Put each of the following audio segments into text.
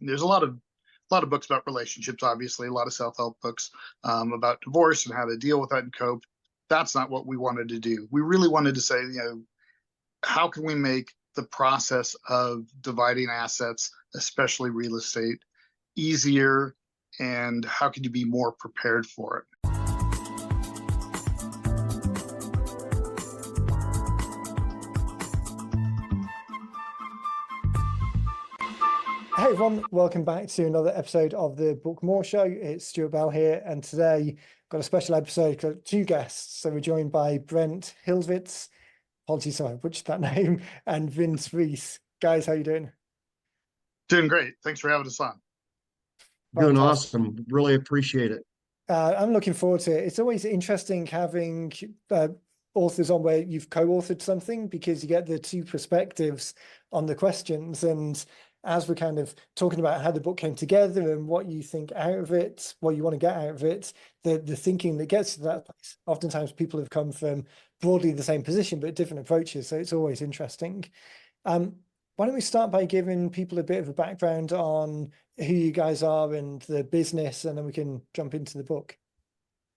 There's a lot of books about relationships, obviously, a lot of self-help books about divorce and how to deal with that and cope. That's not what we wanted to do. We really wanted to say, how can we make the process of dividing assets, especially real estate, easier, and how can you be more prepared for it? Hey everyone, welcome back to another episode of the Book More Show. It's Stuart Bell here, and today got a special episode, got two guests. So we're joined by Brent Hilvitz, apologies if I butchered that name, and Vincent Reece. Guys, how you doing? Doing great. Thanks for having us on. Doing awesome. Really appreciate it. I'm looking forward to it. It's always interesting having authors on where you've co-authored something, because you get the two perspectives on the questions. And as we're kind of talking about how the book came together and what you think out of it, what you want to get out of it, the thinking that gets to that place. Oftentimes people have come from broadly the same position, but different approaches. So it's always interesting. Why don't we start by giving people a bit of a background on who you guys are and the business, and then we can jump into the book.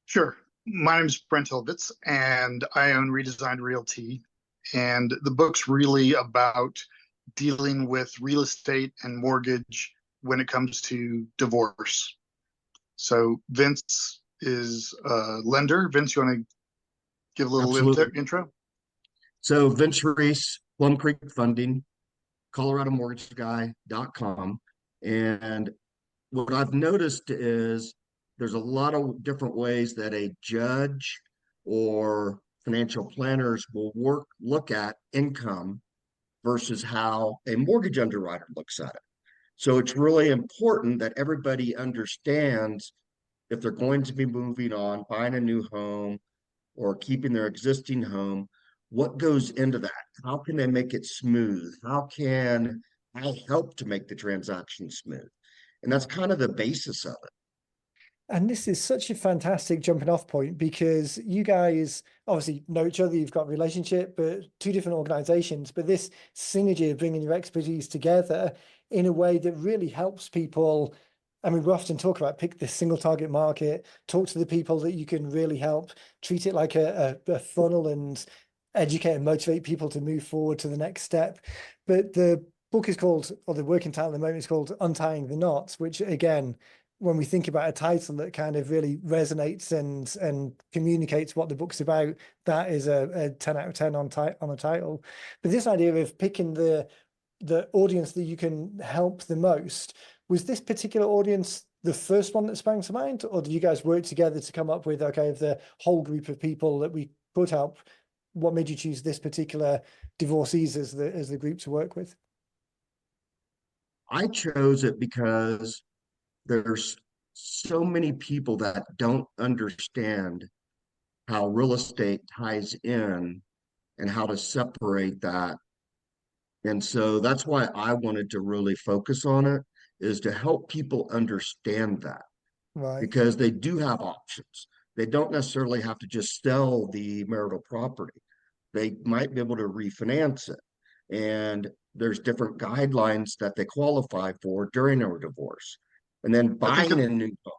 Sure. My name is Brent Hilvitz, and I own Redesigned Realty. And the book's really about dealing with real estate and mortgage when it comes to divorce. So Vince is a lender. Vince, you want to give a little intro? So Vincent Reece, Plum Creek Funding, ColoradoMortgageGuy.com. And what I've noticed is there's a lot of different ways that a judge or financial planners will look at income versus how a mortgage underwriter looks at it. So it's really important that everybody understands if they're going to be moving on, buying a new home, or keeping their existing home, what goes into that? How can they make it smooth? How can I help to make the transaction smooth? And that's kind of the basis of it. And this is such a fantastic jumping off point, because you guys obviously know each other, you've got a relationship, but two different organizations, but this synergy of bringing your expertise together in a way that really helps people. I mean, we often talk about pick the single target market, talk to the people that you can really help, treat it like a funnel and educate and motivate people to move forward to the next step. But the book is called, or the working title at the moment is called Untying the Knots, which again, when we think about a title that kind of really resonates and communicates what the book's about, that is a 10 out of 10 on a title. But this idea of picking the audience that you can help the most, was this particular audience the first one that sprang to mind, or did you guys work together to come up with, okay, of the whole group of people that we could help, what made you choose this particular divorcees as the group to work with? I chose it because there's so many people that don't understand how real estate ties in and how to separate that. And so that's why I wanted to really focus on it, is to help people understand that. Right. Because they do have options. They don't necessarily have to just sell the marital property. They might be able to refinance it. And there's different guidelines that they qualify for during their divorce. And then buying a new home.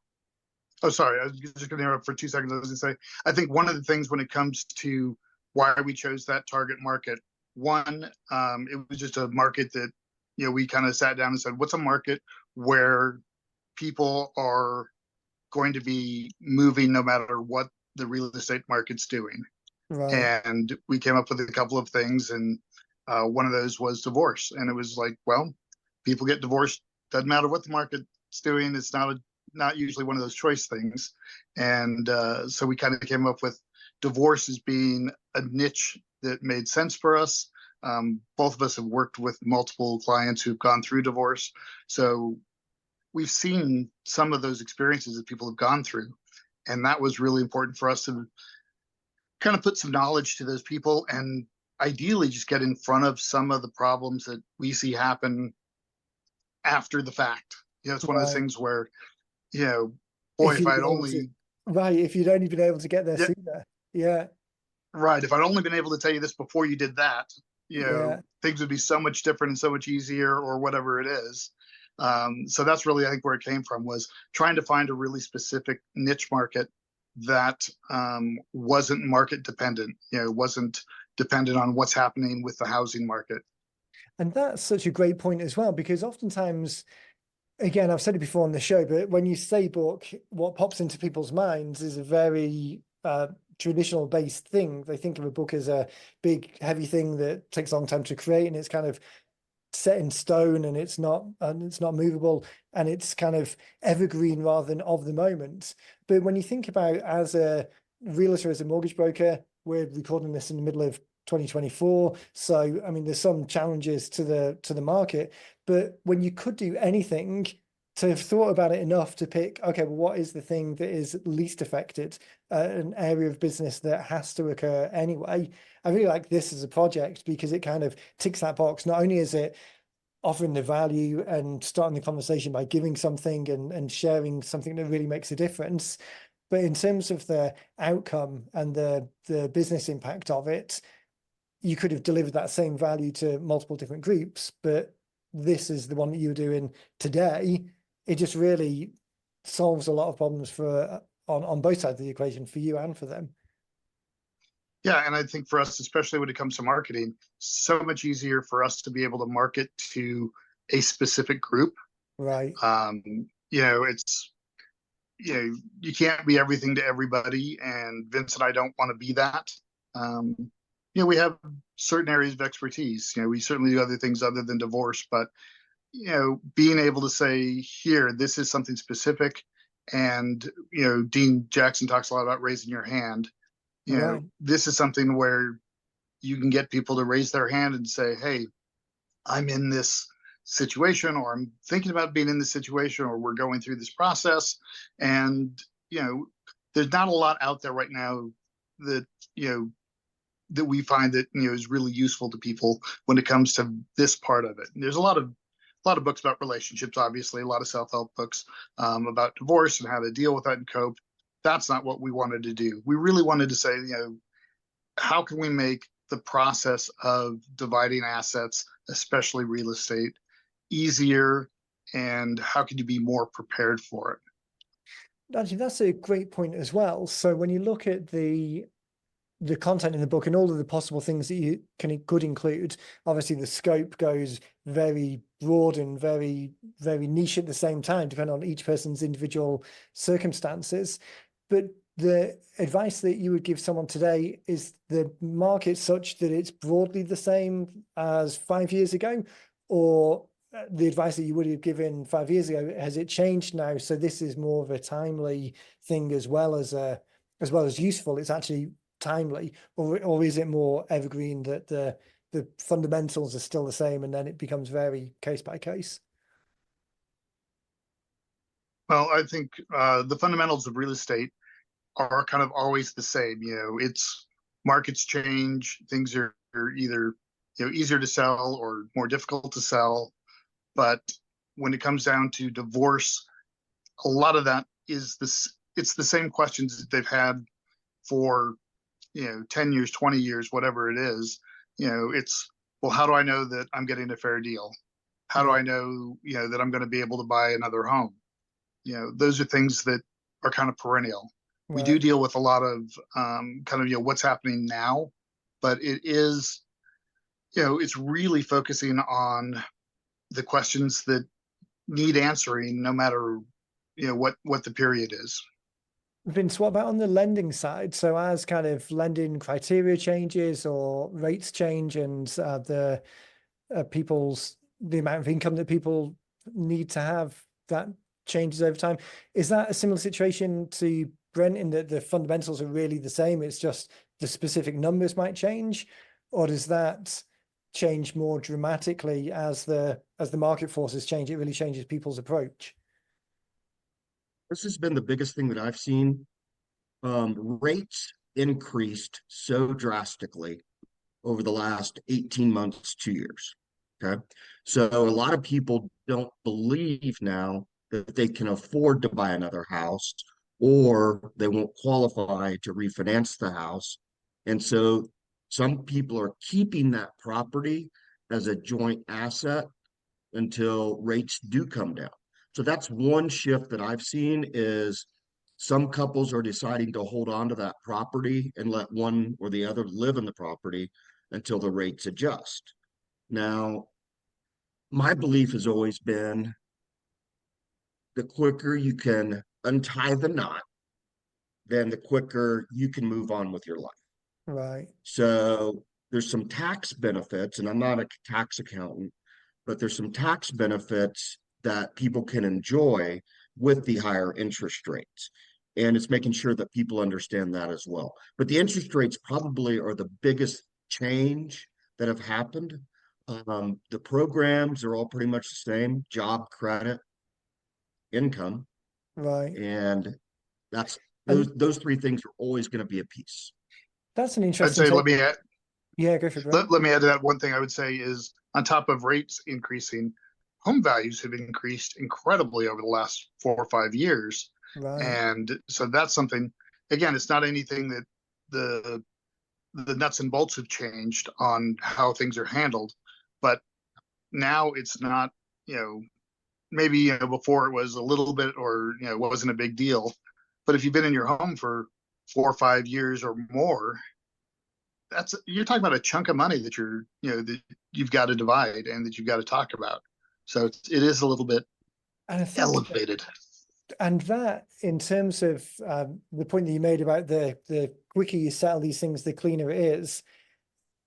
Oh, sorry. I was just going to interrupt for 2 seconds. I was going to say, I think one of the things when it comes to why we chose that target market, one, it was just a market that, we kind of sat down and said, what's a market where people are going to be moving no matter what the real estate market's doing? Right. And we came up with a couple of things, and one of those was divorce. And it was like, well, people get divorced, doesn't matter what the market's doing. It's not usually one of those choice things. And so we kind of came up with divorce as being a niche that made sense for us. Both of us have worked with multiple clients who've gone through divorce. So we've seen some of those experiences that people have gone through. And that was really important for us to kind of put some knowledge to those people, and ideally just get in front of some of the problems that we see happen after the fact. It's one of those things where, boy, if I'd only... Right, if you'd only been able to get there sooner. Yeah. Right, if I'd only been able to tell you this before you did that, things would be so much different and so much easier, or whatever it is. So that's really, I think, where it came from, was trying to find a really specific niche market that wasn't market dependent, wasn't dependent on what's happening with the housing market. And that's such a great point as well, because oftentimes, again, I've said it before on the show, but when you say book, what pops into people's minds is a very traditional based thing. They think of a book as a big, heavy thing that takes a long time to create, and it's kind of set in stone, and it's not movable, and it's kind of evergreen rather than of the moment. But when you think about, as a realtor, as a mortgage broker, we're recording this in the middle of 2024, so I mean there's some challenges to the market, but when you could do anything, to have thought about it enough to pick, okay, well, what is the thing that is least affected, an area of business that has to occur anyway. I really like this as a project because it kind of ticks that box. Not only is it offering the value and starting the conversation by giving something and sharing something that really makes a difference, but in terms of the outcome and the business impact of it, you could have delivered that same value to multiple different groups, but this is the one that you're doing today. It just really solves a lot of problems for on both sides of the equation, for you and for them. Yeah, and I think for us, especially when it comes to marketing, so much easier for us to be able to market to a specific group. Right. It's you can't be everything to everybody, and Vince and I don't want to be that. We have certain areas of expertise. We certainly do other things other than divorce, but being able to say, here, this is something specific. And, Dean Jackson talks a lot about raising your hand. Right. This is something where you can get people to raise their hand and say, hey, I'm in this situation, or I'm thinking about being in this situation, or we're going through this process. And, there's not a lot out there right now that, that we find that, is really useful to people when it comes to this part of it. And there's a lot of books about relationships, obviously, a lot of self-help books about divorce and how to deal with that and cope. That's not what we wanted to do. We really wanted to say, how can we make the process of dividing assets, especially real estate, easier, and how can you be more prepared for it? Actually, that's a great point as well. So when you look at the content in the book and all of the possible things that you could include, obviously the scope goes very broad and very, very niche at the same time, depending on each person's individual circumstances. But the advice that you would give someone today, is the market such that it's broadly the same as 5 years ago, or the advice that you would have given 5 years ago, has it changed now? So this is more of a timely thing as well as useful. It's actually timely, or is it more evergreen, that the fundamentals are still the same and then it becomes very case by case? Well, I think the fundamentals of real estate are kind of always the same. It's markets change, things are either easier to sell or more difficult to sell. But when it comes down to divorce, a lot of that is it's the same questions that they've had for 10 years, 20 years, whatever it is. It's, well, how do I know that I'm getting a fair deal? How do I know, that I'm going to be able to buy another home? Those are things that are kind of perennial. Right. We do deal with a lot of kind of, what's happening now, but it is, it's really focusing on the questions that need answering, no matter, what the period is. Vince, what about on the lending side? So as kind of lending criteria changes or rates change, and the amount of income that people need to have, that changes over time. Is that a similar situation to Brent, in that the fundamentals are really the same? It's just the specific numbers might change, or does that change more dramatically as the market forces change? It really changes people's approach. This has been the biggest thing that I've seen. Rates increased so drastically over the last 18 months, 2 years. Okay. So a lot of people don't believe now that they can afford to buy another house, or they won't qualify to refinance the house. And so some people are keeping that property as a joint asset until rates do come down. So that's one shift that I've seen is some couples are deciding to hold on to that property and let one or the other live in the property until the rates adjust. Now, my belief has always been the quicker you can untie the knot, then the quicker you can move on with your life. Right. So there's some tax benefits, and I'm not a tax accountant, but there's some tax benefits that people can enjoy with the higher interest rates. And it's making sure that people understand that as well. But the interest rates probably are the biggest change that have happened. The programs are all pretty much the same: job, credit, income, Right. and that's And those three things are always going to be a piece. that's an I'd interesting say take. Yeah, go for it, Brent. let me add to that. One thing I would say is on top of rates increasing, home values have increased incredibly over the last 4 or 5 years. Right. And so that's something, again, it's not anything that the the nuts and bolts have changed on how things are handled, but now it's not, maybe, before it was a little bit, or, it wasn't a big deal. But if you've been in your home for 4 or 5 years or more, you're talking about a chunk of money that that you've got to divide and that you've got to talk about. So it is a little bit And I think elevated. and that, in terms of the point that you made about the quicker you settle these things, the cleaner it is,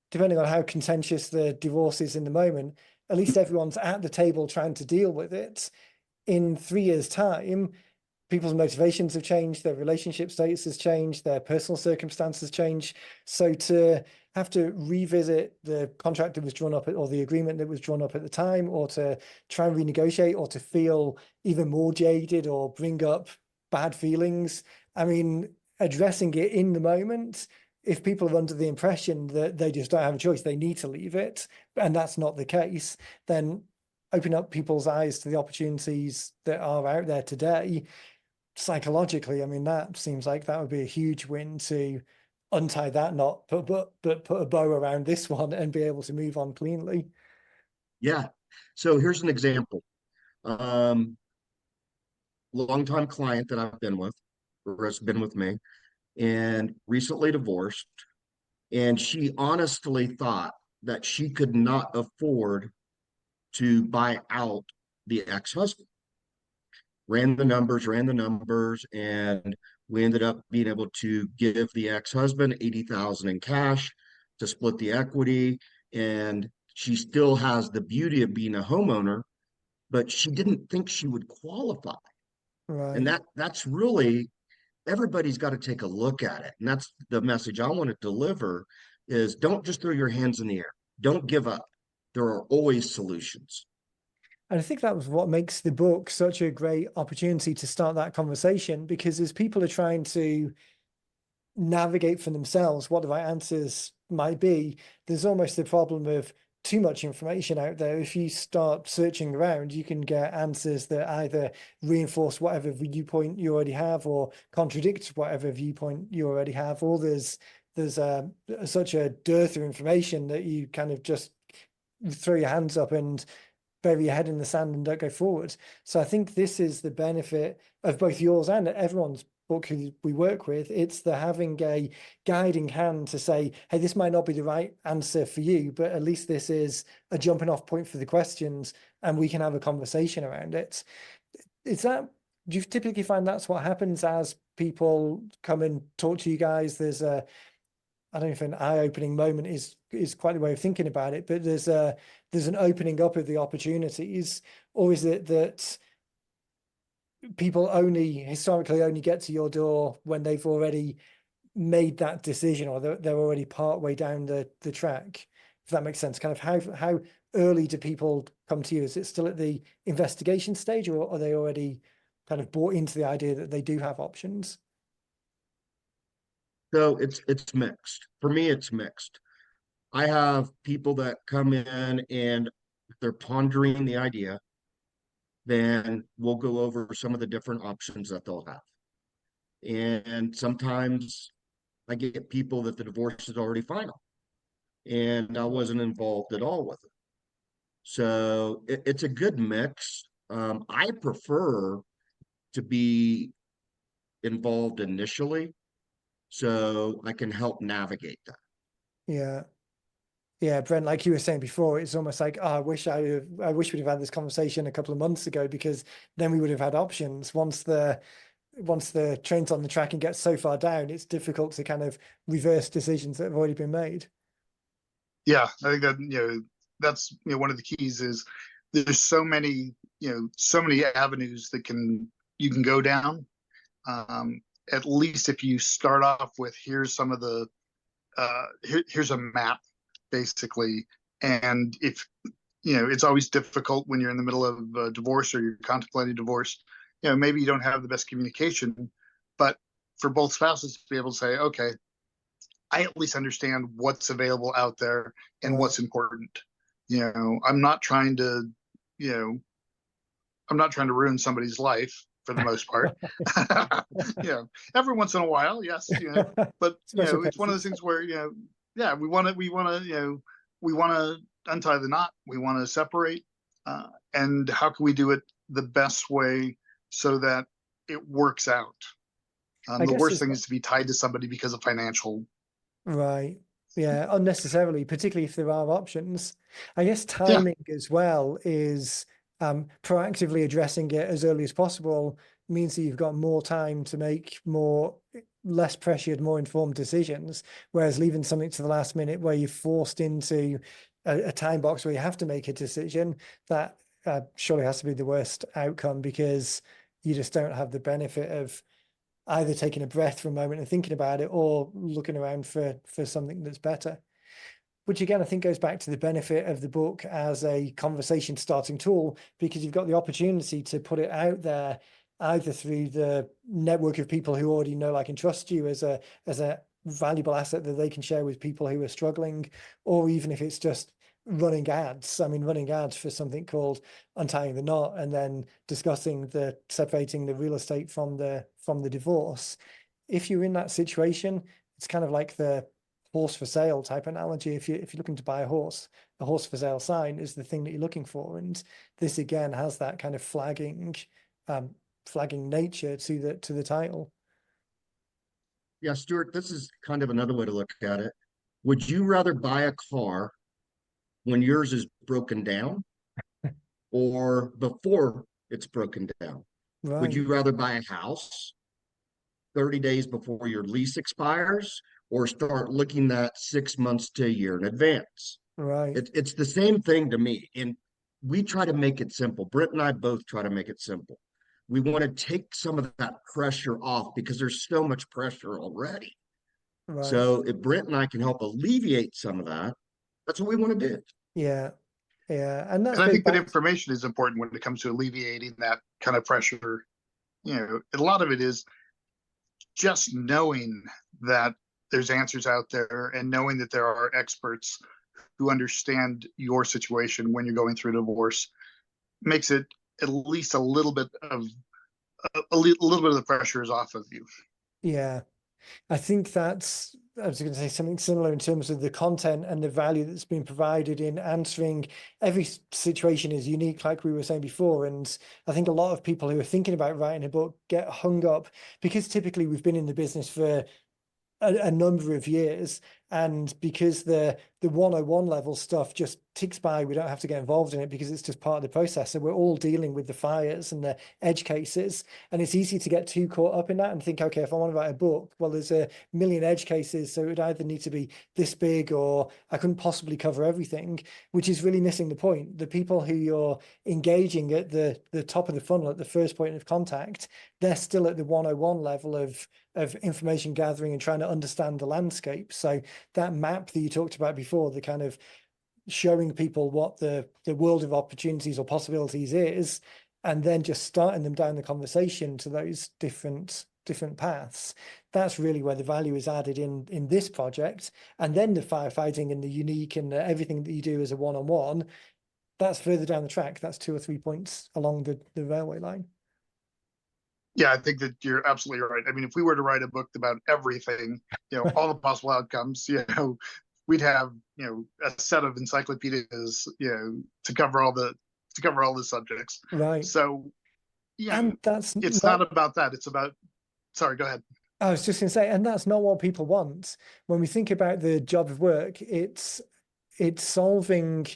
depending on how contentious the divorce is in the moment, at least everyone's at the table trying to deal with it. In 3 years' time, people's motivations have changed, their relationship status has changed, their personal circumstances change. So to have to revisit the contract that was drawn up or the agreement that was drawn up at the time, or to try and renegotiate, or to feel even more jaded or bring up bad feelings, I mean, addressing it in the moment, if people are under the impression that they just don't have a choice, they need to leave it, and that's not the case, then open up people's eyes to the opportunities that are out there today. Psychologically, I mean, that seems like that would be a huge win to untie that knot, but put a bow around this one and be able to move on cleanly. Yeah. So here's an example. Longtime client that I've been with, or has been with me, and recently divorced. And she honestly thought that she could not afford to buy out the ex-husband. Ran the numbers, and we ended up being able to give the ex-husband 80,000 in cash to split the equity. And she still has the beauty of being a homeowner, but she didn't think she would qualify. And Right. that's really, everybody's got to take a look at it. And that's the message I want to deliver is don't just throw your hands in the air. Don't give up. There are always solutions. And I think that was what makes the book such a great opportunity to start that conversation, because as people are trying to navigate for themselves what the right answers might be, there's almost the problem of too much information out there. If you start searching around, you can get answers that either reinforce whatever viewpoint you already have or contradict whatever viewpoint you already have, or there's such a dearth of information that you kind of just throw your hands up and bury your head in the sand and don't go forward. So I think this is the benefit of both yours and everyone's book who we work with. It's the having a guiding hand to say, hey, this might not be the right answer for you, but at least this is a jumping off point for the questions and we can have a conversation around it. Is that, do you typically find that's what happens as people come and talk to you guys? There's a, I don't know if an eye-opening moment is quite the way of thinking about it, but there's an opening up of the opportunities, or is it that people historically only get to your door when they've already made that decision, or they're already part way down the track? If that makes sense. Kind of how early do people come to you? Is it still at the investigation stage, or are they already kind of bought into the idea that they do have options? So it's mixed. For me, it's mixed. I have people that come in and they're pondering the idea, then we'll go over some of the different options that they'll have. And sometimes I get people that the divorce is already final and I wasn't involved at all with it. So it's a good mix. I prefer to be involved initially so I can help navigate that. Yeah. Yeah, Brent, like you were saying before, it's almost like, oh, I wish we'd have had this conversation a couple of months ago, because then we would have had options. Once the train's on the track and gets so far down, it's difficult to kind of reverse decisions that have already been made. Yeah, I think that, that's, one of the keys is there's so many, so many avenues that you can go down. At least if you start off with, here's some of the, here's a map, basically. And if, it's always difficult when you're in the middle of a divorce or you're contemplating divorce, maybe you don't have the best communication, but for both spouses to be able to say, okay, I at least understand what's available out there and what's important. I'm not trying to, I'm not trying to ruin somebody's life for the most part. Every once in a while, yes, but it's one of those things where, yeah, we want to untie the knot. We want to separate, and how can we do it the best way so that it works out? The worst thing is to be tied to somebody because of financial. Right. Yeah, unnecessarily, particularly if there are options. I guess timing as well is proactively addressing it as early as possible means that you've got more time to make less pressured, more informed decisions, whereas leaving something to the last minute where you're forced into a time box where you have to make a decision, that surely has to be the worst outcome, because you just don't have the benefit of either taking a breath for a moment and thinking about it, or looking around for something that's better. Which again, I think goes back to the benefit of the book as a conversation starting tool, because you've got the opportunity to put it out there, either through the network of people who already know, like, and trust you as a valuable asset that they can share with people who are struggling, or even if it's just running ads. I mean, running ads for something called Untying the Knot, and then discussing separating the real estate from the divorce. If you're in that situation, it's kind of like the horse for sale type analogy. If you're looking to buy a horse for sale sign is the thing that you're looking for. And this again has that kind of flagging nature to the title. Yeah, Stuart, this is kind of another way to look at it. Would you rather buy a car when yours is broken down, or before it's broken down? Right. Would you rather buy a house 30 days before your lease expires, or start looking at 6 months to a year in advance? Right. It's the same thing to me. And we try to make it simple. Brent and I both try to make it simple. We want to take some of that pressure off, because there's so much pressure already. Right. So if Brent and I can help alleviate some of that, that's what we want to do. Yeah. Yeah. And I think that information is important when it comes to alleviating that kind of pressure. A lot of it is just knowing that there's answers out there, and knowing that there are experts who understand your situation when you're going through a divorce makes it at least a little bit of the pressure is off of you. Yeah. I think I was going to say something similar in terms of the content and the value that's been provided in answering. Every situation is unique, like we were saying before. And I think a lot of people who are thinking about writing a book get hung up, because typically we've been in the business for a number of years, and because the 101 level stuff just ticks by, we don't have to get involved in it because it's just part of the process. So we're all dealing with the fires and the edge cases, and it's easy to get too caught up in that and think, okay, if I want to write a book, well, there's a million edge cases, so it would either need to be this big, or I couldn't possibly cover everything, which is really missing the point. The people who you're engaging at the top of the funnel, at the first point of contact, they're still at the 101 level of information gathering and trying to understand the landscape. So that map that you talked about before, the kind of showing people what the world of opportunities or possibilities is, and then just starting them down the conversation to those different paths, that's really where the value is added in this project. And then the firefighting and the unique and everything that you do as a one-on-one, that's further down the track. That's 2 or 3 points along the railway line. Yeah, I think that you're absolutely right. I mean, if we were to write a book about everything, all the possible outcomes, we'd have, a set of encyclopedias, to cover all the subjects. Right. So, And that's it's not about that. It's about, sorry, go ahead. I was just going to say, and that's not what people want. When we think about the job of work, it's solving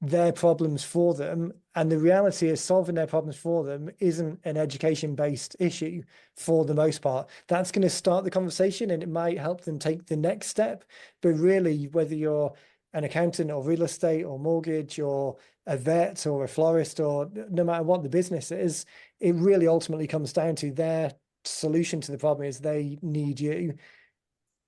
their problems for them. And the reality is solving their problems for them isn't an education-based issue for the most part. That's going to start the conversation and it might help them take the next step. But really, whether you're an accountant or real estate or mortgage or a vet or a florist, or no matter what the business is, it really ultimately comes down to their solution to the problem is they need you.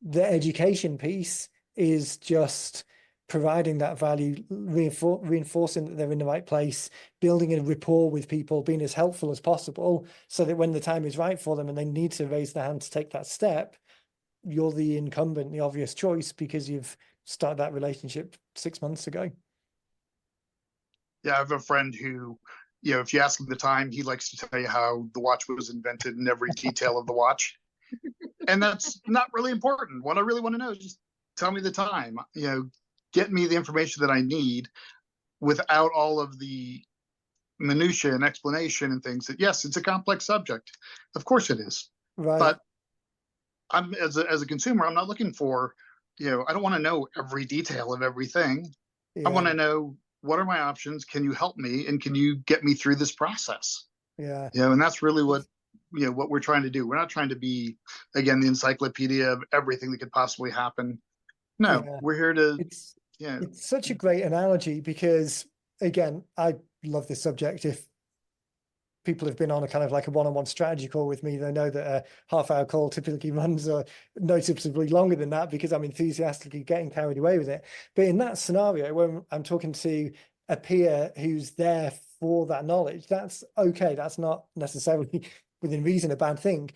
The education piece is just providing that value, reinforcing that they're in the right place, building a rapport with people, being as helpful as possible so that when the time is right for them and they need to raise their hand to take that step, you're the incumbent, the obvious choice because you've started that relationship 6 months ago. Yeah, I have a friend who, if you ask him the time, he likes to tell you how the watch was invented and every detail of the watch. And that's not really important. What I really want to know is just tell me the time, get me the information that I need without all of the minutia and explanation and things. That, yes, it's a complex subject. Of course it is. Right. But I'm as a consumer, I'm not looking for, I don't want to know every detail of everything. Yeah. I want to know, what are my options? Can you help me? And can you get me through this process? Yeah. And that's really what we're trying to do. We're not trying to be, again, the encyclopedia of everything that could possibly happen. No, we're here to, it's such a great analogy because, again, I love this subject. If people have been on a kind of like a one-on-one strategy call with me, they know that a half-hour call typically runs noticeably longer than that because I'm enthusiastically getting carried away with it. But in that scenario, when I'm talking to a peer who's there for that knowledge, that's okay. That's not necessarily within reason a bad thing.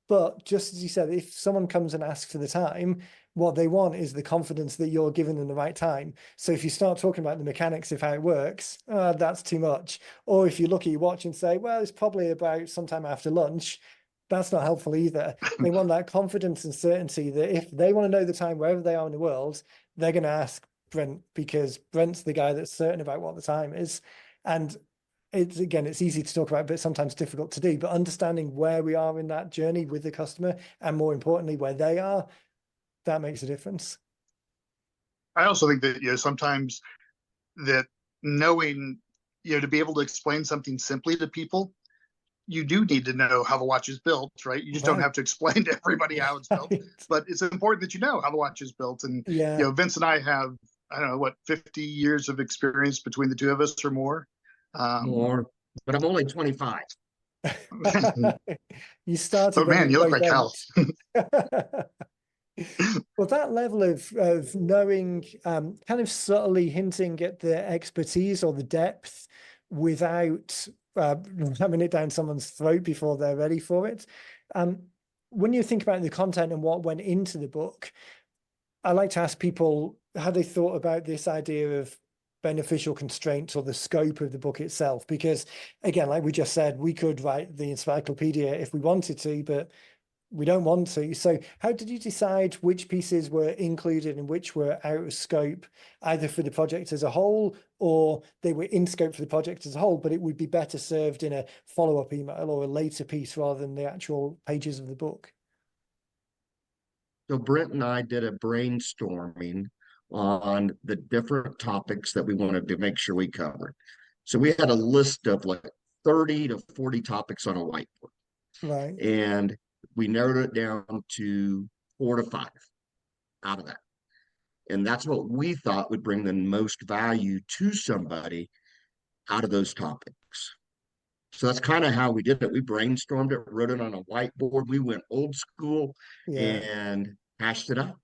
But just as you said, if someone comes and asks for the time, what they want is the confidence that you're giving them the right time. So if you start talking about the mechanics of how it works, that's too much. Or if you look at your watch and say, well, it's probably about sometime after lunch, that's not helpful either. They want that confidence and certainty that if they want to know the time wherever they are in the world, they're going to ask Brent because Brent's the guy that's certain about what the time is. And it's easy to talk about, but sometimes difficult to do. But understanding where we are in that journey with the customer, and more importantly, where they are, that makes a difference. I also think that, sometimes that knowing, to be able to explain something simply to people, you do need to know how the watch is built, right? You just don't have to explain to everybody how it's built, but it's important that you know how the watch is built. And, Vince and I have, I don't know, 50 years of experience between the two of us or more. More, but I'm only 25. You started. Oh man, you look like hell. Well, that level of knowing, kind of subtly hinting at the expertise or the depth without ramming it down someone's throat before they're ready for it. When you think about the content and what went into the book, I like to ask people how they thought about this idea of beneficial constraints or the scope of the book itself. Because again, like we just said, we could write the encyclopedia if we wanted to, but we don't want to. So how did you decide which pieces were included and which were out of scope, either for the project as a whole, or they were in scope for the project as a whole, but it would be better served in a follow-up email or a later piece rather than the actual pages of the book? So Brent and I did a brainstorming on the different topics that we wanted to make sure we covered. So we had a list of like 30 to 40 topics on a whiteboard. Right. And we narrowed it down to 4 to 5 out of that. And that's what we thought would bring the most value to somebody out of those topics. So that's kind of how we did it. We brainstormed it, wrote it on a whiteboard. We went old school and hashed it out.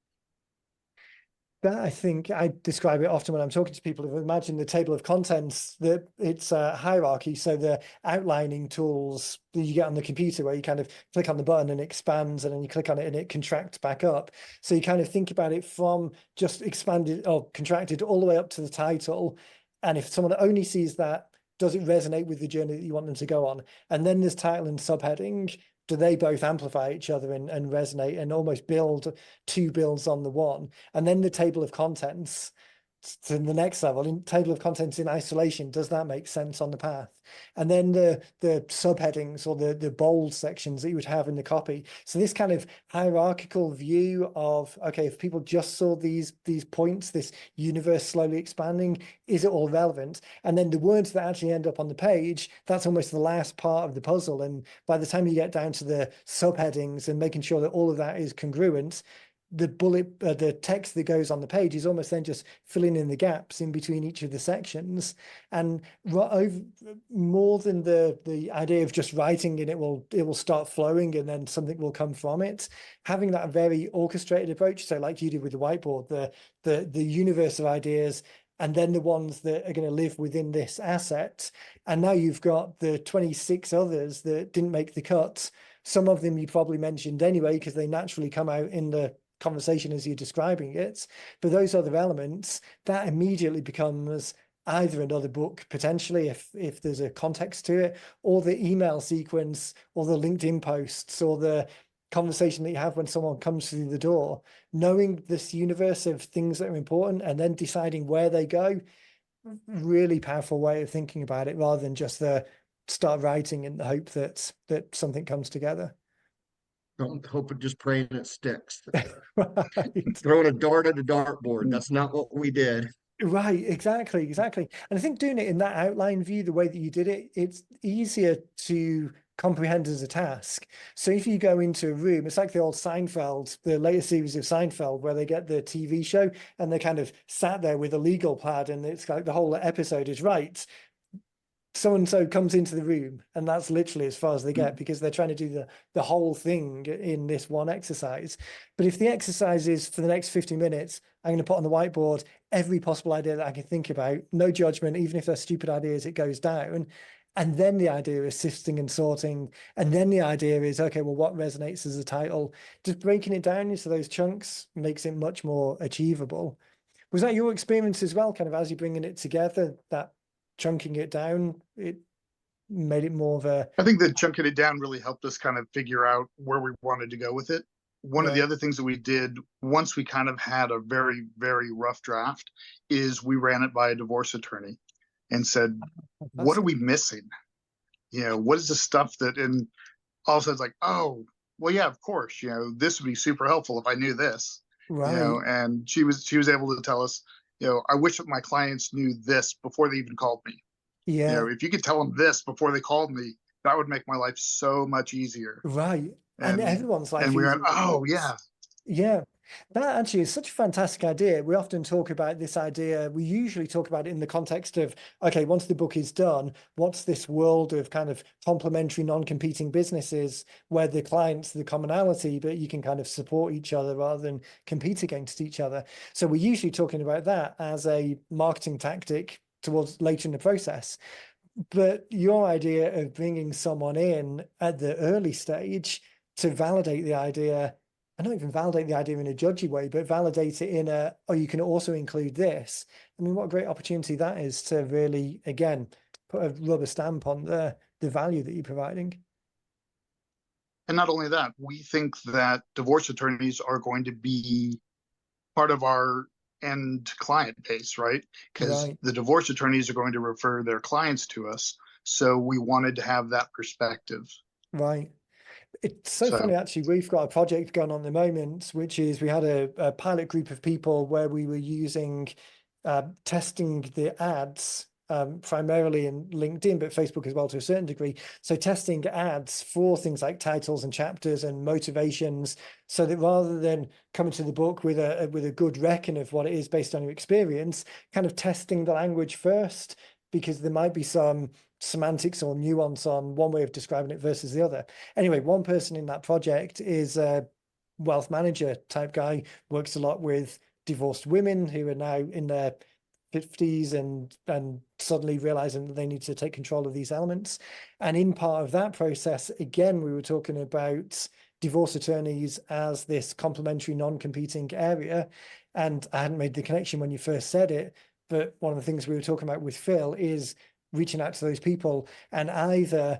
That, I think I describe it often when I'm talking to people. If imagine the table of contents, that it's a hierarchy. So the outlining tools that you get on the computer where you kind of click on the button and it expands, and then you click on it and it contracts back up. So you kind of think about it from just expanded or contracted all the way up to the title. And if someone only sees that, does it resonate with the journey that you want them to go on? And then there's title and subheading. do they both amplify each other and resonate and almost build two builds on the one? And then the table of contents to the next level, in table of contents in isolation, does that make sense on the path? And then the subheadings or the bold sections that you would have in the copy. So this kind of hierarchical view of, okay, if people just saw these points, this universe slowly expanding, is it all relevant? And then the words that actually end up on the page, that's almost the last part of the puzzle. And by the time you get down to the subheadings and making sure that all of that is congruent, the text that goes on the page is almost then just filling in the gaps in between each of the sections. And more than the idea of just writing and it will start flowing and then something will come from it, having that very orchestrated approach. So like you did with the whiteboard, the universe of ideas, and then the ones that are going to live within this asset. And now you've got the 26 others that didn't make the cut. Some of them you probably mentioned anyway, because they naturally come out in the conversation as you're describing it. But those other elements, that immediately becomes either another book, potentially, if there's a context to it, or the email sequence, or the LinkedIn posts, or the conversation that you have when someone comes through the door. Knowing this universe of things that are important and then deciding where they go, really powerful way of thinking about it, rather than just the start writing in the hope that something comes together. Don't hope it, just praying it sticks. Right. Throwing a dart at a dartboard. That's not what we did. Right, exactly. And I think doing it in that outline view, the way that you did it, it's easier to comprehend as a task. So if you go into a room, it's like the old Seinfeld, the latest series of Seinfeld, where they get the TV show and they kind of sat there with a legal pad, and it's like the whole episode is right. So-and-so comes into the room, and that's literally as far as they get, because they're trying to do the whole thing in this one exercise. But if the exercise is, for the next 50 minutes, I'm going to put on the whiteboard every possible idea that I can think about, no judgment, even if they're stupid ideas, it goes down. And then the idea is sifting and sorting. And then the idea is, okay, well, what resonates as a title? Just breaking it down into those chunks makes it much more achievable. Was that your experience as well, kind of as you're bringing it together, that chunking it down, it made it more of a... I think that chunking it down really helped us kind of figure out where we wanted to go with it. One of the other things that we did once we kind of had a very, very rough draft is we ran it by a divorce attorney and said, what are we missing? You know, what is the stuff that, and all of a sudden it's like, oh, well, yeah, of course, you know, this would be super helpful if I knew this, right. You know, and she was able to tell us, you know, I wish that my clients knew this before they even called me. Yeah. You know, if you could tell them this before they called me, that would make my life so much easier. Right. And everyone's life. And we went, oh, yeah. Yeah. That actually is such a fantastic idea. We often talk about this idea. We usually talk about it in the context of, okay, once the book is done, what's this world of kind of complementary, non-competing businesses where the clients, the commonality, but you can kind of support each other rather than compete against each other. So we're usually talking about that as a marketing tactic towards later in the process. But your idea of bringing someone in at the early stage to validate the idea, and not even validate the idea in a judgy way, but validate it in a, oh, you can also include this. I mean, what a great opportunity that is to really, again, put a rubber stamp on the value that you're providing. And not only that, we think that divorce attorneys are going to be part of our end client base, right? Because the divorce attorneys are going to refer their clients to us. So we wanted to have that perspective. Right. It's so funny, actually. We've got a project going on at the moment, which is we had a pilot group of people where we were using testing the ads primarily in LinkedIn, but Facebook as well to a certain degree. So testing ads for things like titles and chapters and motivations, so that rather than coming to the book with a good reckon of what it is based on your experience, kind of testing the language first, because there might be some semantics or nuance on one way of describing it versus the other. Anyway, one person in that project is a wealth manager type guy, works a lot with divorced women who are now in their 50s and suddenly realizing that they need to take control of these elements. And in part of that process, again, we were talking about divorce attorneys as this complementary, non-competing area. And I hadn't made the connection when you first said it, but one of the things we were talking about with Phil is reaching out to those people and either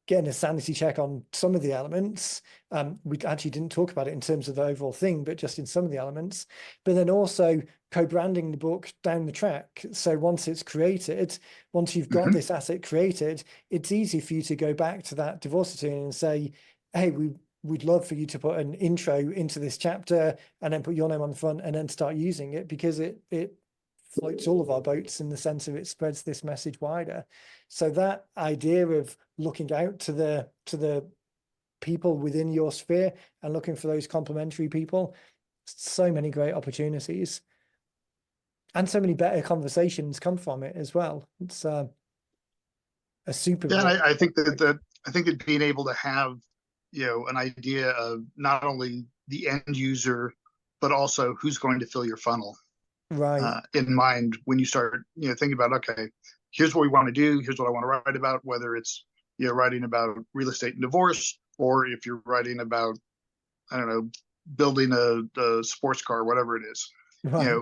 getting a sanity check on some of the elements. We actually didn't talk about it in terms of the overall thing, but just in some of the elements. But then also co-branding the book down the track. So once it's created, once you've got this asset created, it's easy for you to go back to that divorce attorney and say, hey, we'd love for you to put an intro into this chapter and then put your name on the front and then start using it, because it floats all of our boats in the sense of it spreads this message wider. So that idea of looking out to the people within your sphere and looking for those complementary people, so many great opportunities and so many better conversations come from it as well. It's a super. Yeah, and I think that being able to have, an idea of not only the end user, but also who's going to fill your funnel, right, in mind when you start, thinking about, okay, here's what we want to do. Here's what I want to write about, whether it's, writing about real estate and divorce, or if you're writing about, I don't know, building a sports car, whatever it is, right.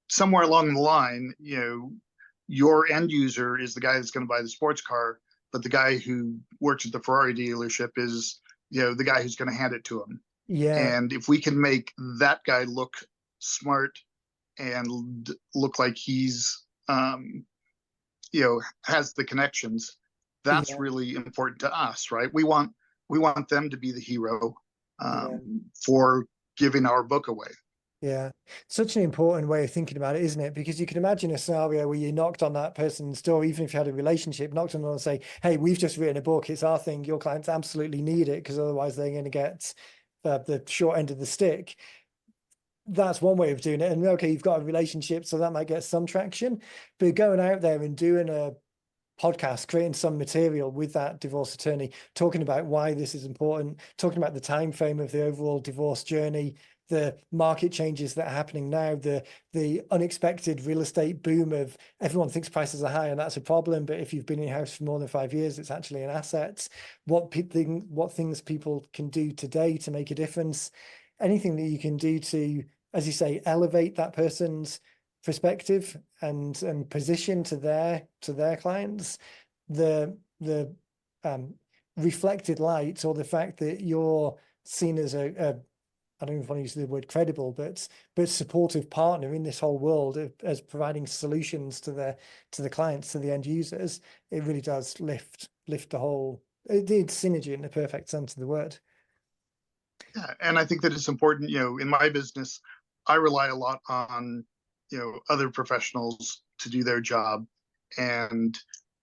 Somewhere along the line, your end user is the guy that's going to buy the sports car, but the guy who works at the Ferrari dealership is, the guy who's going to hand it to him. Yeah. And if we can make that guy look smart and look like he's, has the connections, that's really important to us, right? We want them to be the hero, for giving our book away. Yeah, such an important way of thinking about it, isn't it? Because you can imagine a scenario where you knocked on that person's door, even if you had a relationship, knocked on the door and say, hey, we've just written a book, it's our thing, your clients absolutely need it, because otherwise they're going to get the short end of the stick. That's one way of doing it. And okay, you've got a relationship, so that might get some traction, but going out there and doing a podcast, creating some material with that divorce attorney, talking about why this is important, talking about the time frame of the overall divorce journey, the market changes that are happening now, the unexpected real estate boom of everyone thinks prices are high and that's a problem, but if you've been in your house for more than 5 years, it's actually an asset. What things people can do today to make a difference, anything that you can do to, as you say, elevate that person's perspective and position to their clients, the reflected light, or the fact that you're seen as a I don't even want to use the word credible, but supportive partner in this whole world as providing solutions to the clients, to the end users. It really does lift the whole. It's synergy in the perfect sense of the word. Yeah, and I think that it's important. In my business, I rely a lot on other professionals to do their job, and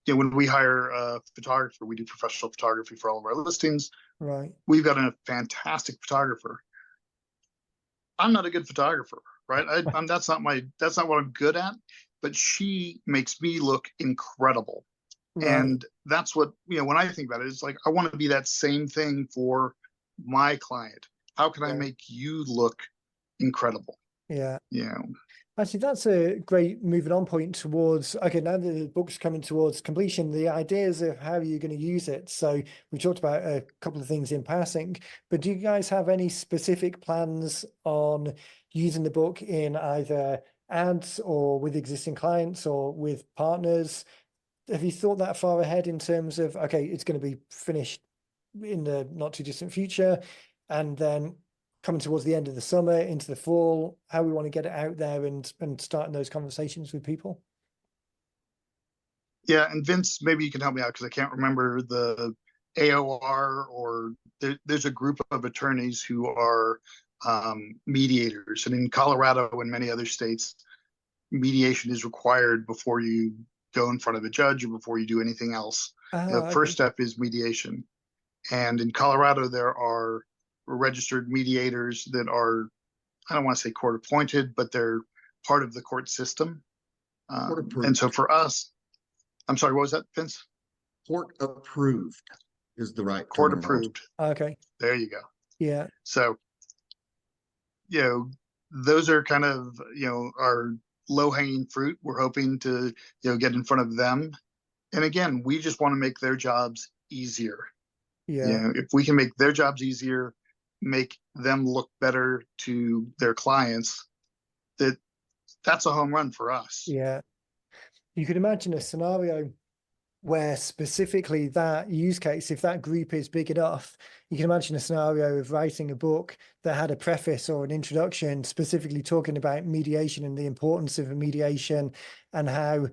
when we hire a photographer, we do professional photography for all of our listings. Right. We've got a fantastic photographer. I'm not a good photographer, right? That's not what I'm good at, but she makes me look incredible. Right. And that's what, when I think about it, it's like, I want to be that same thing for my client. How can I make you look incredible? Yeah. Actually, that's a great moving on point towards, okay, now that the book's coming towards completion, the ideas of how you're going to use it. So we talked about a couple of things in passing, but do you guys have any specific plans on using the book in either ads or with existing clients or with partners? Have you thought that far ahead in terms of, okay, it's going to be finished in the not too distant future, and then coming towards the end of the summer into the fall, how we want to get it out there and starting those conversations with people? Yeah, and Vince, maybe you can help me out, because I can't remember the AOR, or there's a group of attorneys who are mediators, and in Colorado and many other states, mediation is required before you go in front of a judge or before you do anything else. The first step is mediation, and in Colorado there are registered mediators that are, I don't want to say court appointed, but they're part of the court system. And so for us, I'm sorry, what was that, Vince? Court approved is the right court approved. Okay. There you go. Yeah. So, those are kind of, our low hanging fruit. We're hoping to, get in front of them. And again, we just want to make their jobs easier. Yeah. If we can make their jobs easier, make them look better to their clients, that's a home run for us. Yeah. You could imagine a scenario where specifically that use case, if that group is big enough, you can imagine a scenario of writing a book that had a preface or an introduction specifically talking about mediation and the importance of a mediation, and how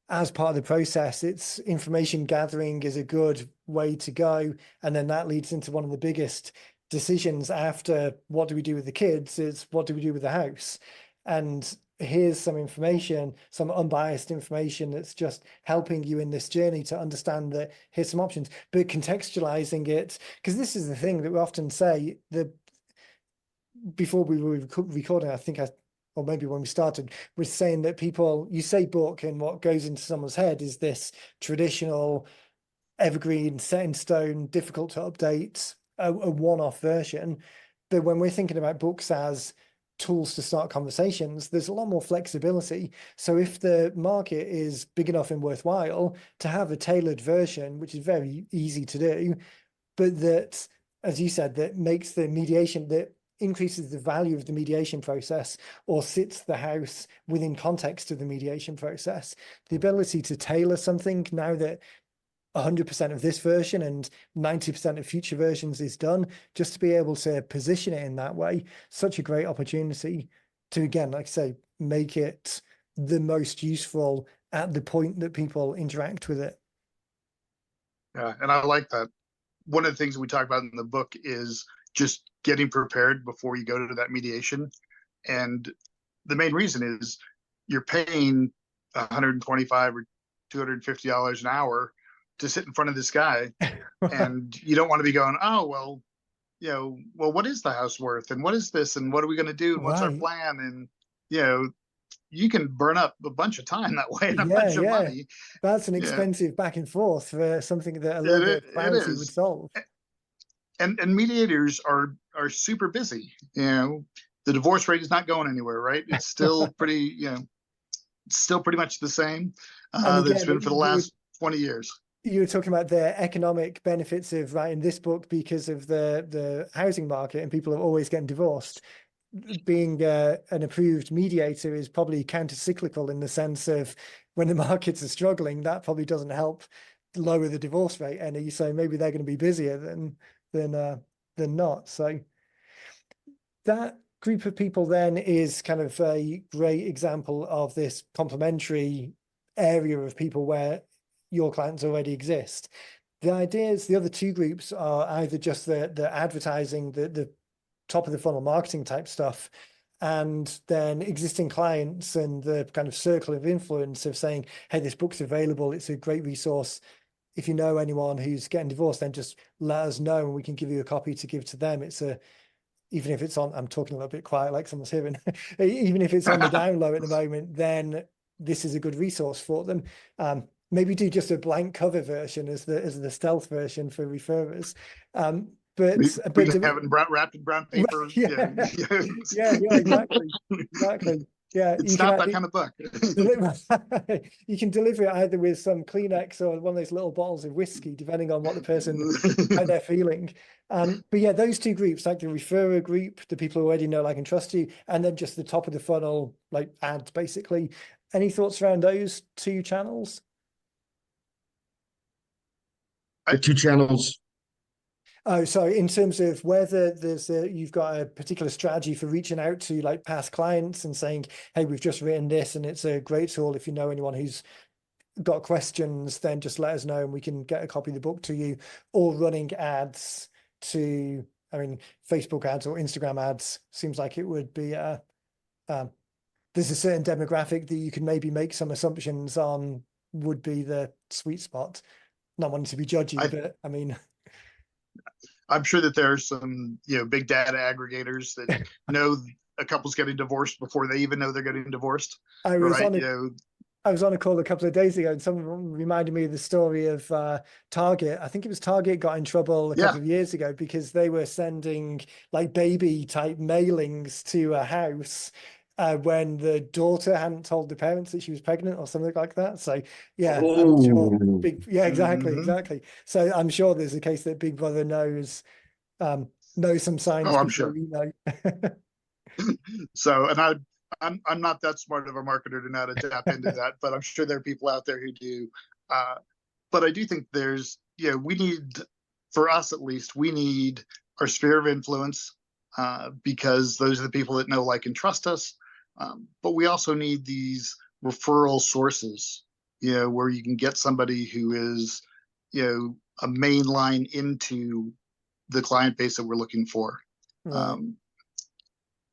as part of the process, it's information gathering is a good way to go. And then that leads into one of the biggest decisions after what do we do with the kids is what do we do with the house? And here's some information, some unbiased information that's just helping you in this journey to understand that here's some options, but contextualizing it, because this is the thing that we often say, that before we were recording, I think or maybe when we started, we're saying that people, you say book, and what goes into someone's head is this traditional, evergreen, set in stone, difficult to update, a one-off version. But when we're thinking about books as tools to start conversations, there's a lot more flexibility. So if the market is big enough and worthwhile, to have a tailored version, which is very easy to do, but that, as you said, that makes the mediation, that increases the value of the mediation process, or sits the house within context of the mediation process. The ability to tailor something now that 100% of this version and 90% of future versions is done, just to be able to position it in that way, such a great opportunity to, again, like I say, make it the most useful at the point that people interact with it. Yeah, and I like that. One of the things we talk about in the book is just getting prepared before you go to that mediation. And the main reason is you're paying $125 or $250 an hour to sit in front of this guy. And you don't want to be going, oh, well, what is the house worth? And what is this? And what are we going to do? And what's our plan? And, you can burn up a bunch of time that way, and a bunch of money. That's an expensive back and forth for something that a little bit of clarity would solve. And mediators are super busy. The divorce rate is not going anywhere, right? It's still pretty, still pretty much the same that it's been for the last 20 years. You were talking about the economic benefits of writing this book because of the housing market, and people are always getting divorced. Being an approved mediator is probably counter-cyclical in the sense of when the markets are struggling, that probably doesn't help lower the divorce rate any. So maybe they're going to be busier than not. So that group of people then is kind of a great example of this complementary area of people where your clients already exist. The ideas, the other two groups are either just the advertising, the top of the funnel marketing type stuff, and then existing clients and the kind of circle of influence of saying, hey, this book's available, it's a great resource. If you know anyone who's getting divorced, then just let us know and we can give you a copy to give to them. Even if it's on, I'm talking a little bit quiet like someone's hearing, even if it's on the down low at the moment, then this is a good resource for them. Maybe do just a blank cover version as the stealth version for referrers. But we can have it wrapped in brown paper. Yeah, exactly. Yeah, it's not that kind of book. You can deliver it either with some Kleenex or one of those little bottles of whiskey, depending on what the person, how they're feeling. But yeah, those two groups, like the referrer group, the people who already know, like, and trust you, and then just the top of the funnel, like ads, basically. Any thoughts around those two channels? The two channels. Oh, sorry. In terms of whether you've got a particular strategy for reaching out to like past clients and saying, hey, we've just written this and it's a great tool. If you know anyone who's got questions, then just let us know and we can get a copy of the book to you, or running ads to, Facebook ads or Instagram ads seems like it would be, there's a certain demographic that you can maybe make some assumptions on would be the sweet spot. Not wanting to be judgy, but I'm sure that there are some, big data aggregators that know a couple's getting divorced before they even know they're getting divorced. I was on a call a couple of days ago and someone reminded me of the story of Target. I think it was Target got in trouble a couple of years ago because they were sending like baby type mailings to a house when the daughter hadn't told the parents that she was pregnant or something like that. So yeah, I'm sure exactly. So I'm sure there's a case that Big Brother knows some signs. Oh, I'm sure. So, and I'm not that smart of a marketer to know how to tap into that, but I'm sure there are people out there who do. but I do think there's, we need, for us at least, we need our sphere of influence, because those are the people that know, like, and trust us. But we also need these referral sources, where you can get somebody who is, a main line into the client base that we're looking for. Right.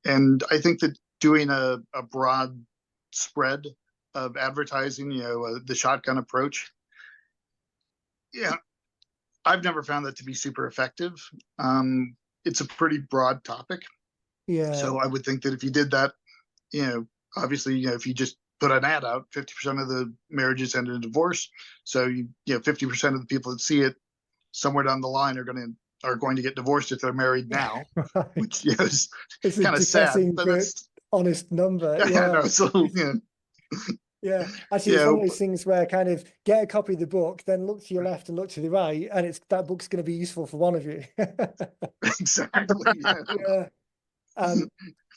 And I think that doing a broad spread of advertising, the shotgun approach, I've never found that to be super effective. It's a pretty broad topic. Yeah. So I would think that if you did that, obviously, if you just put an ad out, 50% of the marriages end in divorce. So 50% of the people that see it somewhere down the line are going to get divorced if they're married now, Right. which is It's a kind of sad, depressing but but that's honest number. yeah, Yeah. no, so Yeah, actually, it's one of but- those things where kind of get a copy of the book, then look to your left and look to the right, and it's that book's going to be useful for one of you. exactly. Yeah.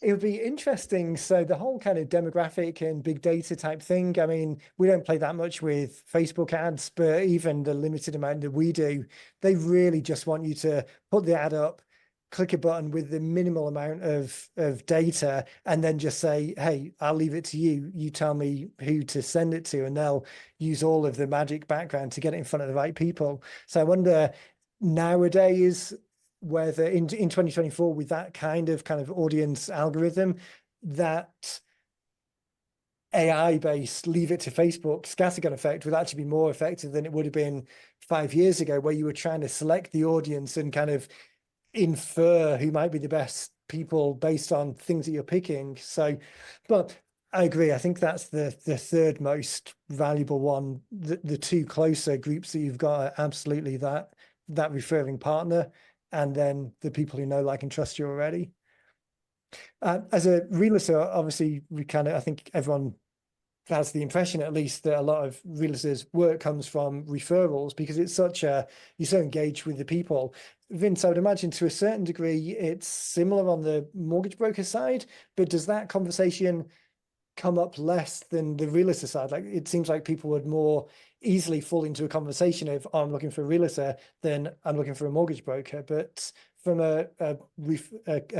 It would be interesting. So the whole kind of demographic and big data type thing, I mean, we don't play that much with Facebook ads, but even the limited amount that we do, they really just want you to put the ad up, click a button with the minimal amount of data, and then just say, hey, I'll leave it to you. You tell me who to send it to, and they'll use all of the magic background to get it in front of the right people. So I wonder nowadays, whether in 2024 with that kind of audience algorithm, that AI based leave it to Facebook scattergun effect would actually be more effective than it would have been 5 years ago, where you were trying to select the audience and kind of infer who might be the best people based on things that you're picking. So, but I agree. I think that's the third most valuable one. The two closer groups that you've got are absolutely that referring partner, and then the people who know, like, and trust you already. As a realtor, obviously, I think everyone has the impression, at least, that a lot of realtors' work comes from referrals, because it's you're so engaged with the people. Vince, I would imagine to a certain degree it's similar on the mortgage broker side, but does that conversation come up less than the realtor side? Like, it seems like people would more easily fall into a conversation of, oh, I'm looking for a realtor than I'm looking for a mortgage broker. But from a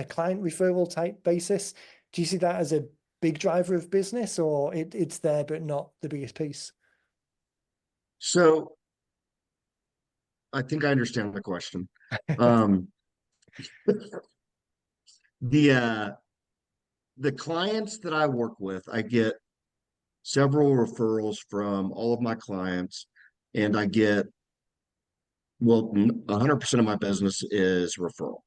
client referral type basis, do you see that as a big driver of business, or it's there but not the biggest piece? So I think I understand the question. Um, the clients that I work with, I get several referrals from all of my clients, and I get, 100% of my business is referral.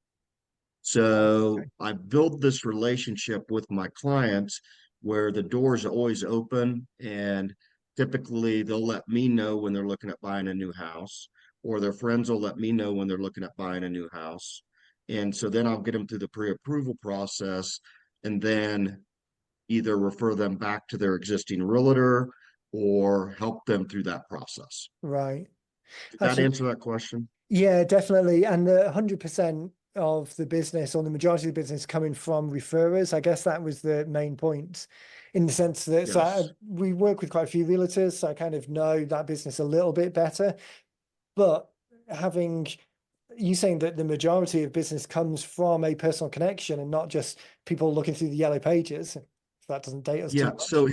So Okay. I build this relationship with my clients where the door's always open, and typically they'll let me know when they're looking at buying a new house, or their friends will let me know when they're looking at buying a new house. And so then I'll get them through the pre-approval process, and then either refer them back to their existing realtor or help them through that process. Right. Did that Actually, answer that question? yeah, definitely. And the 100% of the business, or the majority of the business, coming from referrers. I guess that was the main point, in the sense that Yes. we work with quite a few realtors, so I kind of know that business a little bit better. But having you saying that the majority of business comes from a personal connection and not just people looking through the yellow pages, if that doesn't date us too Yeah. much. So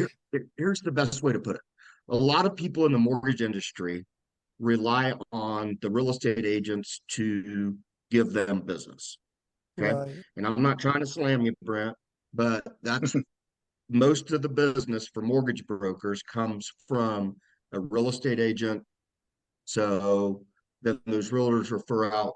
here's the best way to put it. A lot of people in the mortgage industry rely on the real estate agents to give them business. Okay. Right. And I'm not trying to slam you, Brent, but that's most of the business for mortgage brokers comes from a real estate agent. So then those realtors refer out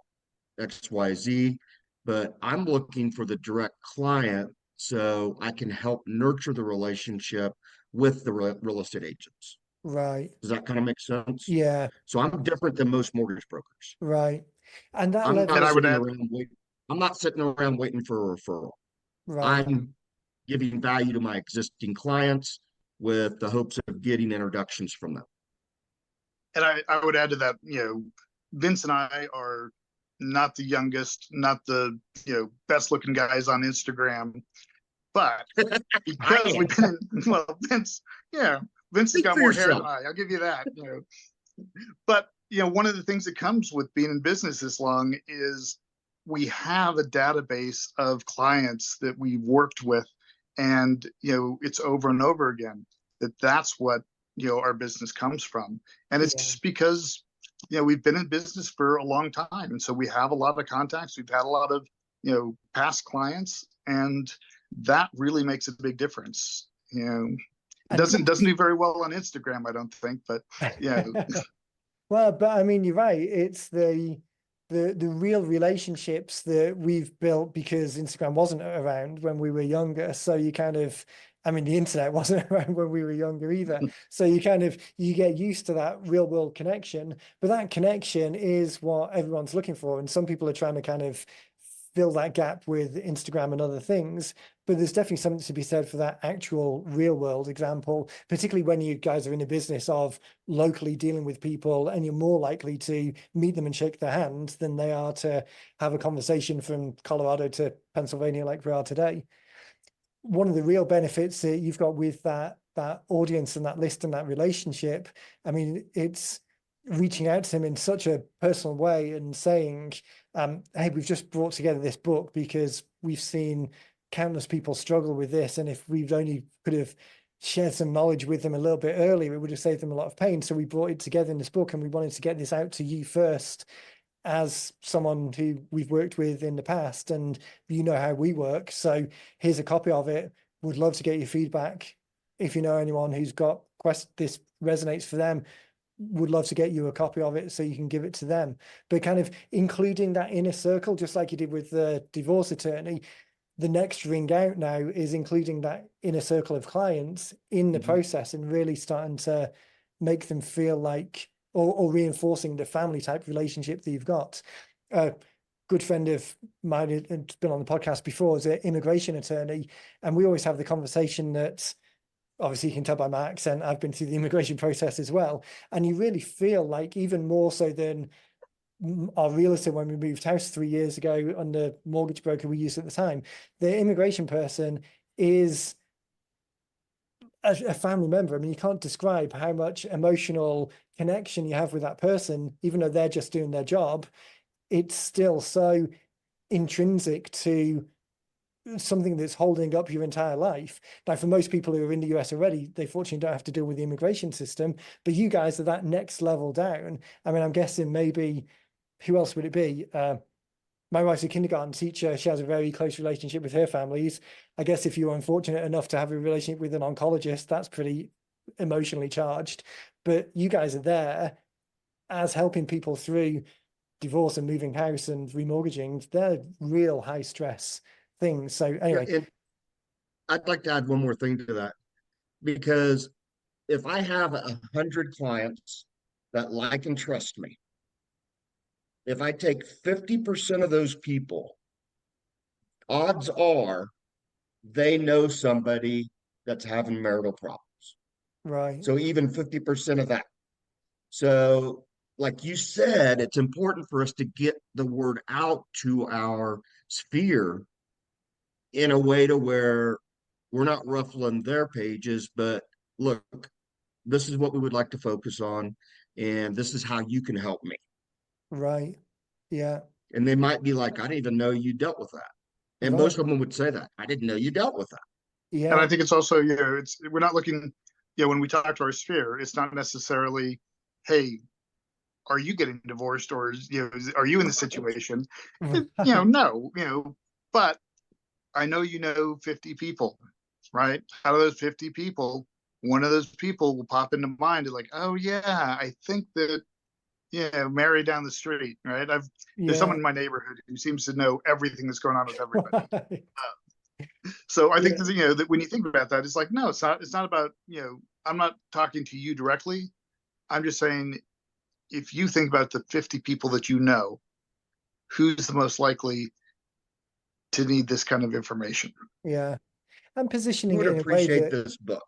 XYZ, but I'm looking for the direct client so I can help nurture the relationship with the real estate agents. Right. Does that kind of make sense? Yeah. So I'm different than most mortgage brokers. Right. And that I'm level not And I of would sitting add, around waiting. I'm not sitting around waiting for a referral. right. I'm giving value to my existing clients with the hopes of getting introductions from them. and I would add to that, Vince and I are not the youngest, not the best looking guys on Instagram, but because we've been Vince, Vince has Speak got for more hair than yourself. I'll give you that. But, one of the things that comes with being in business this long is we have a database of clients that we've worked with, and, it's over and over again that's what, our business comes from. And it's Yeah. just because, we've been in business for a long time. And so we have a lot of contacts. We've had a lot of, past clients, and that really makes a big difference. It And doesn't do very well on Instagram, I don't think, but well, but I mean, you're right. It's the real relationships that we've built because Instagram wasn't around when we were younger. So you kind of, I mean, the internet wasn't around when we were younger either. So you get used to that real world connection, but that connection is what everyone's looking for. And some people are trying to kind of fill that gap with Instagram and other things. But there's definitely something to be said for that actual real world example, particularly when you guys are in the business of locally dealing with people, and you're more likely to meet them and shake their hand than they are to have a conversation from Colorado to Pennsylvania like we are today. One of the real benefits that you've got with that audience and that list and that relationship, I mean, it's reaching out to them in such a personal way and saying, hey, we've just brought together this book because we've seen countless people struggle with this, and if we've only could have shared some knowledge with them a little bit earlier, it would have saved them a lot of pain. So we brought it together in this book, and we wanted to get this out to you first as someone who we've worked with in the past, and you know how we work. So here's a copy of it. Would love to get your feedback. If you know anyone who's got this resonates for them, would love to get you a copy of it so you can give it to them. But kind of including that inner circle, just like you did with the divorce attorney, the next ring out now is including that inner circle of clients in the process, and really starting to make them feel like, or reinforcing the family type relationship that you've got. A good friend of mine had been on the podcast before, is an immigration attorney, and we always have the conversation that, obviously you can tell by my accent, I've been through the immigration process as well. And you really feel like, even more so than our realtor when we moved house 3 years ago, on the mortgage broker we used at the time, the immigration person is a family member. I mean, you can't describe how much emotional connection you have with that person, even though they're just doing their job. It's still so intrinsic to something that's holding up your entire life. Now, for most people who are in the US already, they fortunately don't have to deal with the immigration system, but you guys are that next level down. I mean, I'm guessing maybe, who else would it be? My wife's a kindergarten teacher. She has a very close relationship with her families. I guess if you're unfortunate enough to have a relationship with an oncologist, that's pretty emotionally charged. But you guys are there as helping people through divorce and moving house and remortgaging. They're real high stress things. So anyway. And I'd like to add one more thing to that, because if I have 100 clients that like and trust me, if I take 50% of those people, odds are they know somebody that's having marital problems. Right. So even 50% of that. So, like you said, it's important for us to get the word out to our sphere in a way to where we're not ruffling their pages, but look, this is what we would like to focus on, and this is how you can help me. Right. Yeah. And they might be like, I didn't even know you dealt with that. And Right. most of them would say that. I didn't know you dealt with that. And Yeah. I think it's also, we're not looking, when we talk to our sphere, it's not necessarily, hey, are you getting divorced, or, are you in the situation? No, but I know 50 people, right? Out of those 50 people, one of those people will pop into mind, like, oh yeah, I think that, Mary down the street, right? There's someone in my neighborhood who seems to know everything that's going on with everybody. Right. So I think that, that when you think about that, it's like, no, it's not about, I'm not talking to you directly. I'm just saying, if you think about the 50 people that you know, who's the most likely to need this kind of information? Yeah. And Who positioning would it in a way appreciate that, this book?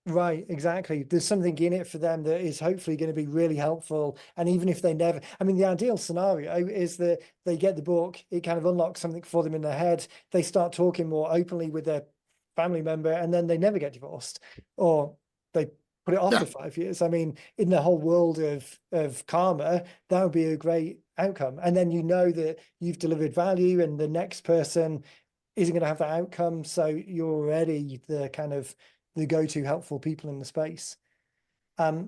right, exactly. There's something in it for them that is hopefully going to be really helpful. And even if they never, I mean, the ideal scenario is that they get the book, it kind of unlocks something for them in their head. They start talking more openly with their family member, and then they never get divorced, or they put it off Yeah. for 5 years. I mean, in the whole world of karma, that would be a great outcome. And then you know that you've delivered value and the next person isn't going to have that outcome. So you're already the kind of the go-to helpful people in the space. Yeah.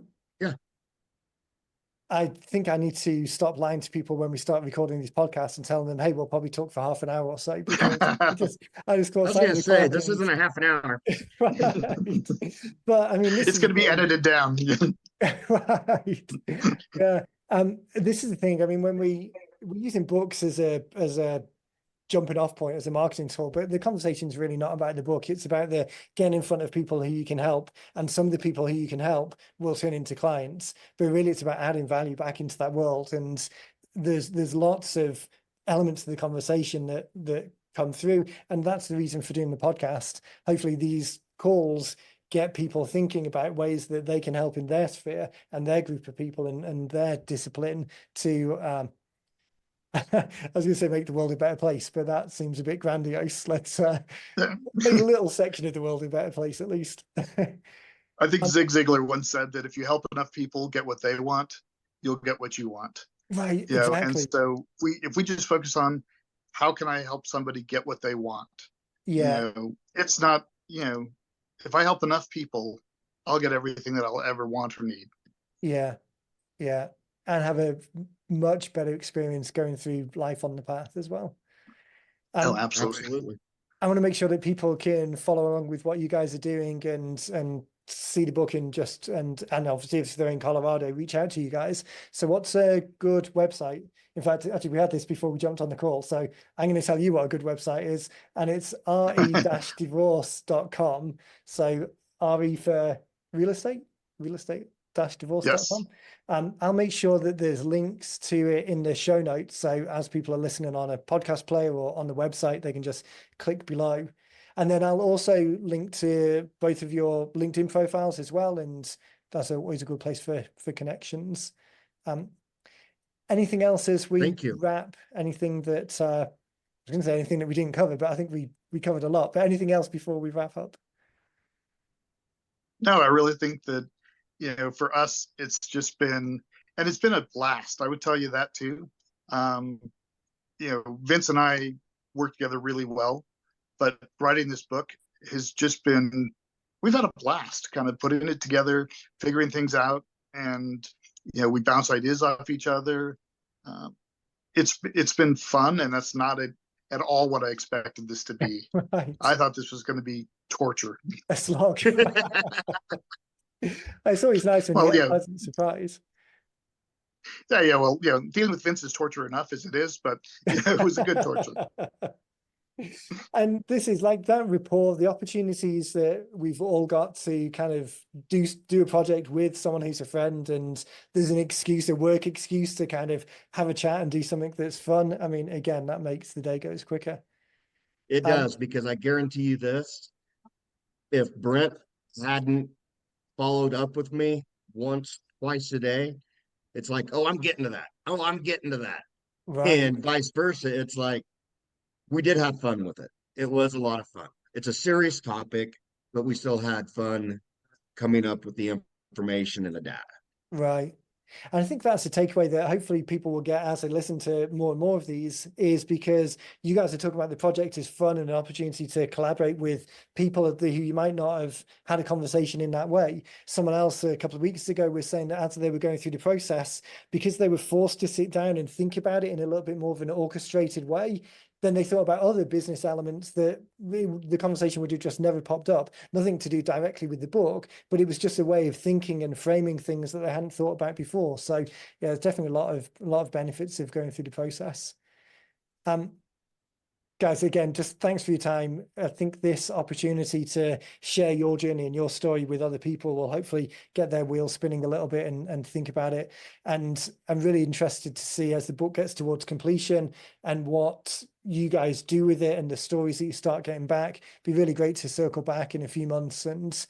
I think I need to stop lying to people when we start recording these podcasts and telling them, hey, we'll probably talk for half an hour or so, because I just I was going to say, this isn't a half an hour. Right. But I mean, this It's is going to the be thing. edited down. Right. Yeah. This is the thing. I mean, when we're using books as a jumping off point, as a marketing tool, but the conversation is really not about the book. It's about the getting in front of people who you can help, and some of the people who you can help will turn into clients. But really, it's about adding value back into that world. And there's lots of elements of the conversation that come through, and that's the reason for doing the podcast. Hopefully, these calls get people thinking about ways that they can help in their sphere and their group of people and their discipline to I was going to say make the world a better place, but that seems a bit grandiose. Let's make a little section of the world a better place, at least. I think Zig Ziglar once said that if you help enough people get what they want, you'll get what you want. Right, You know, exactly. and so if we just focus on how can I help somebody get what they want, Yeah, you know, it's not, you know, if I help enough people, I'll get everything that I'll ever want or need. yeah, yeah. And have a much better experience going through life on the path as well. Oh, absolutely. Absolutely. I want to make sure that people can follow along with what you guys are doing and see the book and obviously if they're in Colorado, reach out to you guys. So what's a good website? In fact, actually, we had this before we jumped on the call. So I'm going to tell you what a good website is, and it's re-divorce.com. So RE for real estate divorce.com. Yes. I'll make sure that there's links to it in the show notes. So as people are listening on a podcast player or on the website, they can just click below. And then I'll also link to both of your LinkedIn profiles as well. And that's always a good place for connections. Anything else as we Thank you. wrap? Anything that I was going to say anything that we didn't cover, but I think we covered a lot. But anything else before we wrap up? No, I really think that, you know, for us, it's just been, and it's been a blast. I would tell you that too. You know, Vince and I work together really well, but writing this book has just been, we've had a blast kind of putting it together, figuring things out. And, you know, we bounce ideas off each other. It's been fun, and that's not at all what I expected this to be. Right. I thought this was going to be torture. A slog. It's always nice when you get a pleasant surprise. Yeah. Well, you know, dealing with Vince is torture enough as it is, but you know, it was a good torture. And this is like that rapport, the opportunities that we've all got to kind of do a project with someone who's a friend, and there's an excuse, a work excuse to kind of have a chat and do something that's fun. I mean, again, that makes the day goes quicker. It does, because I guarantee you this, if Brent hadn't followed up with me once, twice a day, it's like, oh, I'm getting to that. Oh, I'm getting to that. Right. And vice versa. It's like, we did have fun with it. It was a lot of fun. It's a serious topic, but we still had fun coming up with the information and the data. Right. And I think that's a takeaway that hopefully people will get as they listen to more and more of these, is because you guys are talking about the project is fun and an opportunity to collaborate with people who you might not have had a conversation in that way. Someone else a couple of weeks ago was saying that as they were going through the process, because they were forced to sit down and think about it in a little bit more of an orchestrated way, then they thought about other business elements that the conversation would have just never popped up. Nothing to do directly with the book, but it was just a way of thinking and framing things that they hadn't thought about before. So yeah, there's definitely a lot of benefits of going through the process. Guys, again, just thanks for your time. I think this opportunity to share your journey and your story with other people will hopefully get their wheels spinning a little bit and think about it. And I'm really interested to see, as the book gets towards completion, and what you guys do with it and the stories that you start getting back. It'd be really great to circle back in a few months and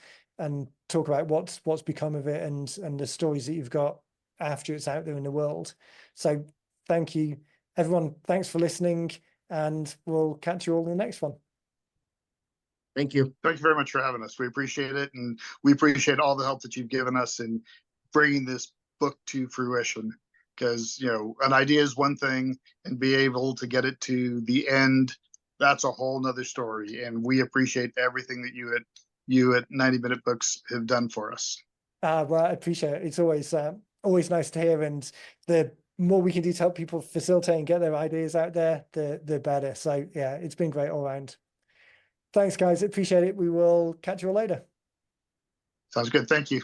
talk about what's become of it and the stories that you've got after it's out there in the world. So thank you, everyone. Thanks for listening. And we'll catch you all in the next one. Thank you. Thank you very much for having us. We appreciate it, and we appreciate all the help that you've given us in bringing this book to fruition. Because, you know, an idea is one thing, and be able to get it to the end, that's a whole nother story. And we appreciate everything that you at 90 Minute Books have done for us. Well, I appreciate it. It's always nice to hear, and the more we can do to help people facilitate and get their ideas out there, the better. So yeah, it's been great all around. Thanks, guys. Appreciate it. We will catch you all later. Sounds good. Thank you.